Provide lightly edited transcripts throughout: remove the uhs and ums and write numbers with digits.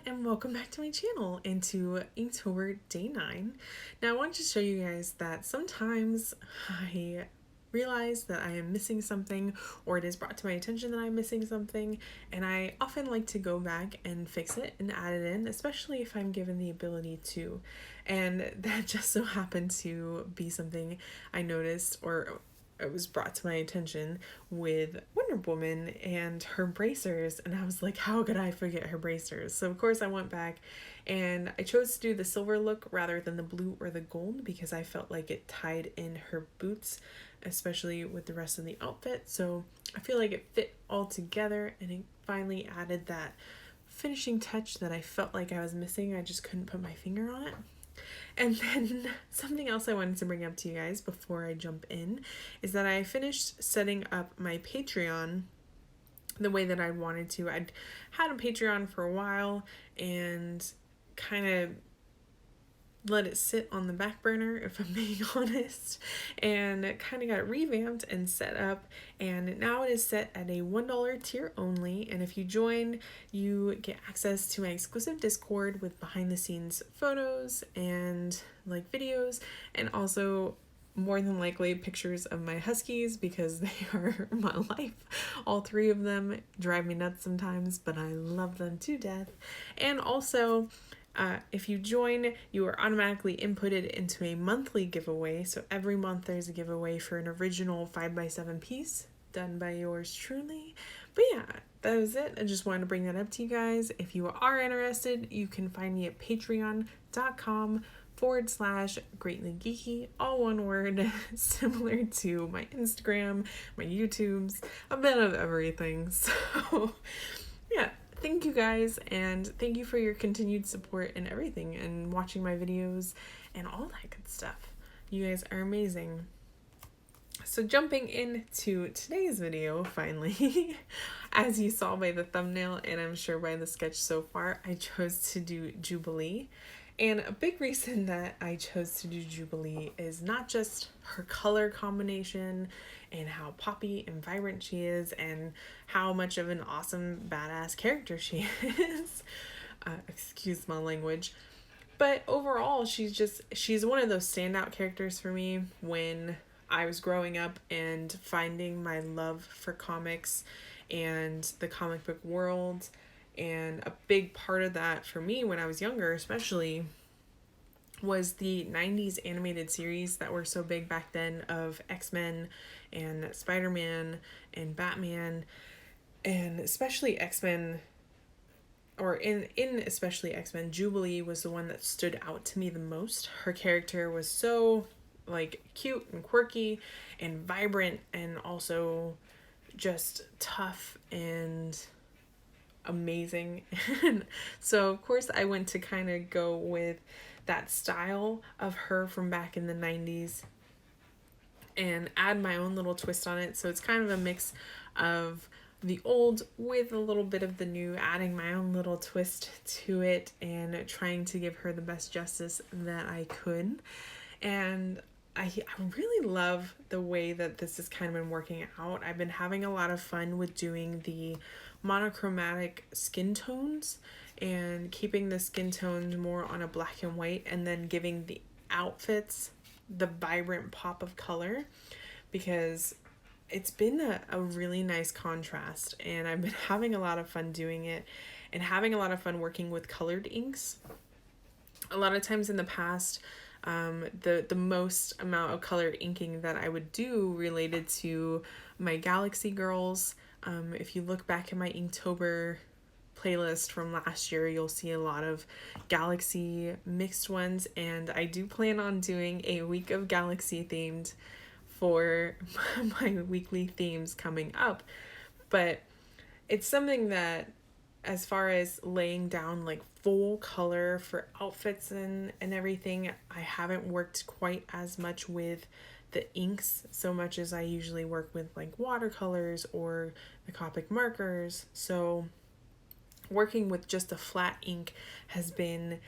and welcome back to my channel and to Inktober day 9. Now I wanted to show you guys that sometimes I realize that I am missing something, or it is brought to my attention that I'm missing something, and I often like to go back and fix it and add it in, especially if I'm given the ability to. And that just so happened to be something I noticed, or it was brought to my attention with Wonder Woman and her bracers, and I was like, how could I forget her bracers? So of course I went back and I chose to do the silver look rather than the blue or the gold because I felt like it tied in her boots, especially with the rest of the outfit. So I feel like it fit all together, and it finally added that finishing touch that I felt like I was missing. I just couldn't put my finger on it. And then something else I wanted to bring up to you guys before I jump in is that I finished setting up my Patreon the way that I wanted to. I'd had a Patreon for a while and kind of let it sit on the back burner, if I'm being honest, and kind of got it revamped and set up, and now it is set at a $1 tier only. And if you join, you get access to my exclusive Discord with behind the scenes photos and like videos, and also more than likely pictures of my huskies because they are my life. All three of them drive me nuts sometimes, but I love them to death. And also, if you join, you are automatically inputted into a monthly giveaway. So every month there's a giveaway for an original 5x7 piece done by yours truly. But yeah, that was it. I just wanted to bring that up to you guys. If you are interested, you can find me at patreon.com/greatly geeky, all one word, similar to my Instagram, my YouTubes, a bit of everything. So yeah. Thank you guys, and thank you for your continued support and everything, and watching my videos and all that good stuff. You guys are amazing. So jumping into today's video, finally, as you saw by the thumbnail and I'm sure by the sketch so far, I chose to do Jubilee. And a big reason that I chose to do Jubilee is not just her color combination and how poppy and vibrant she is and how much of an awesome badass character she is. Excuse my language. But overall, she's one of those standout characters for me when I was growing up and finding my love for comics and the comic book world. And a big part of that for me when I was younger, especially, was the 90s animated series that were so big back then of X-Men and Spider-Man and Batman, and especially X-Men, or in especially X-Men, Jubilee was the one that stood out to me the most. Her character was so like cute and quirky and vibrant, and also just tough and amazing. And so of course I went to kind of go with that style of her from back in the 90s and add my own little twist on it. So it's kind of a mix of the old with a little bit of the new, adding my own little twist to it and trying to give her the best justice that I could. And I really love the way that this has kind of been working out. I've been having a lot of fun with doing the monochromatic skin tones and keeping the skin tones more on a black and white, and then giving the outfits the vibrant pop of color, because it's been a really nice contrast, and I've been having a lot of fun doing it and having a lot of fun working with colored inks. A lot of times in the past, the most amount of colored inking that I would do related to my Galaxy girls. If you look back at my Inktober playlist from last year, you'll see a lot of Galaxy mixed ones, and I do plan on doing a week of Galaxy themed for my weekly themes coming up. But it's something that, as far as laying down like full color for outfits and everything, I haven't worked quite as much with the inks so much as I usually work with like watercolors or the Copic markers. So working with just a flat ink has been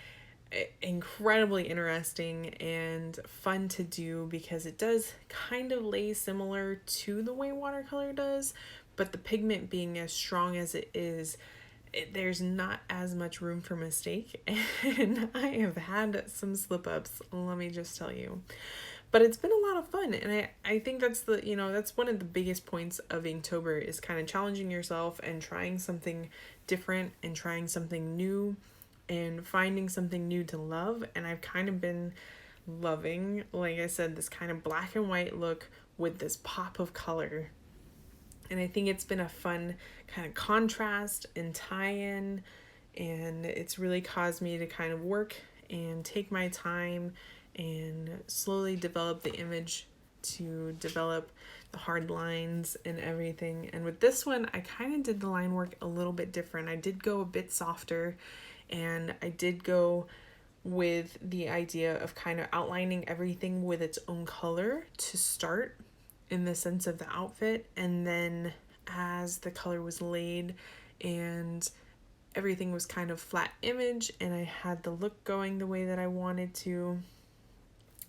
incredibly interesting and fun to do, because it does kind of lay similar to the way watercolor does, but the pigment being as strong as it is there's not as much room for mistake, and I have had some slip-ups, let me just tell you. But it's been a lot of fun, and I think that's that's one of the biggest points of Inktober, is kind of challenging yourself and trying something different and trying something new and finding something new to love. And I've kind of been loving, like I said, this kind of black and white look with this pop of color. And I think it's been a fun kind of contrast and tie-in, and it's really caused me to kind of work and take my time and slowly develop the image, to develop the hard lines and everything. And with this one, I kind of did the line work a little bit different. I did go a bit softer, and I did go with the idea of kind of outlining everything with its own color to start, in the sense of the outfit, and then as the color was laid and everything was kind of flat image and I had the look going the way that I wanted to,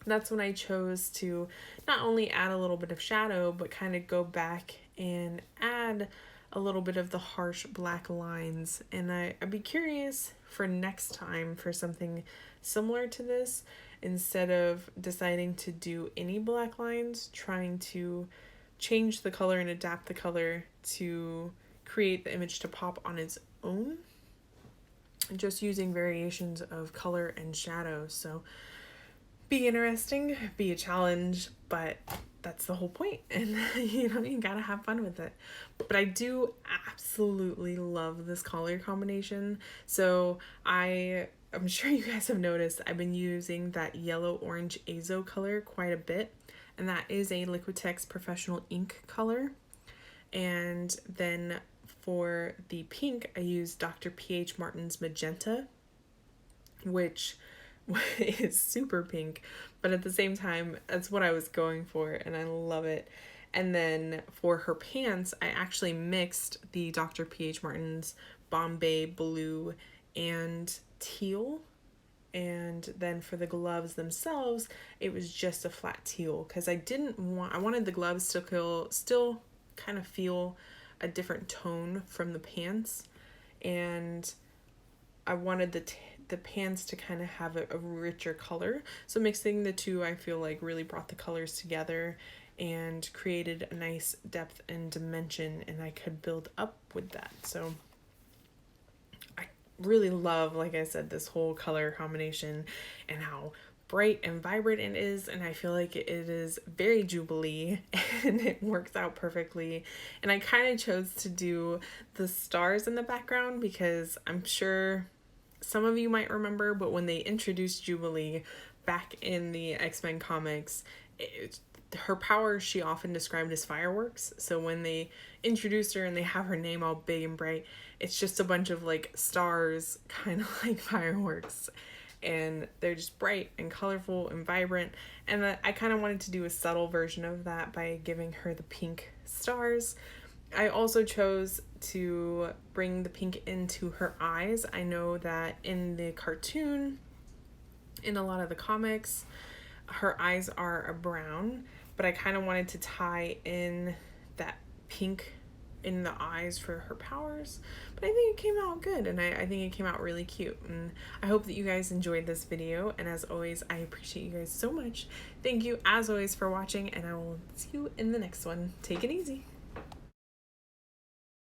that's when I chose to not only add a little bit of shadow, but kind of go back and add a little bit of the harsh black lines. And I'd be curious for next time for something similar to this, instead of deciding to do any black lines, trying to change the color and adapt the color to create the image to pop on its own, just using variations of color and shadow. So be interesting, be a challenge, but that's the whole point. And you gotta have fun with it. But I do absolutely love this color combination. So I'm sure you guys have noticed I've been using that yellow orange azo color quite a bit, and that is a Liquitex Professional Ink color. And then for the pink, I use Dr. P.H. Martin's Magenta, which is super pink, but at the same time, that's what I was going for, and I love it. And then for her pants, I actually mixed the Dr. P.H. Martin's Bombay Blue and Teal. And then for the gloves themselves, it was just a flat teal, because I wanted the gloves to still kind of feel a different tone from the pants, and I wanted the pants to kind of have a richer color. So mixing the two, I feel like, really brought the colors together and created a nice depth and dimension, and I could build up with that. So I really love, like I said, this whole color combination and how bright and vibrant it is, and I feel like it is very Jubilee and it works out perfectly. And I kind of chose to do the stars in the background because I'm sure some of you might remember, but when they introduced Jubilee back in the X-Men comics, her powers she often described as fireworks. So when they introduced her and they have her name all big and bright, it's just a bunch of like stars, kind of like fireworks, and they're just bright and colorful and vibrant. And I kind of wanted to do a subtle version of that by giving her the pink stars. I also chose to bring the pink into her eyes. I know that in the cartoon, in a lot of the comics, her eyes are a brown, but I kind of wanted to tie in that pink in the eyes for her powers. But I think it came out good, and I think it came out really cute, and I hope that you guys enjoyed this video. And as always, I appreciate you guys so much. Thank you as always for watching, and I will see you in the next one. Take it easy.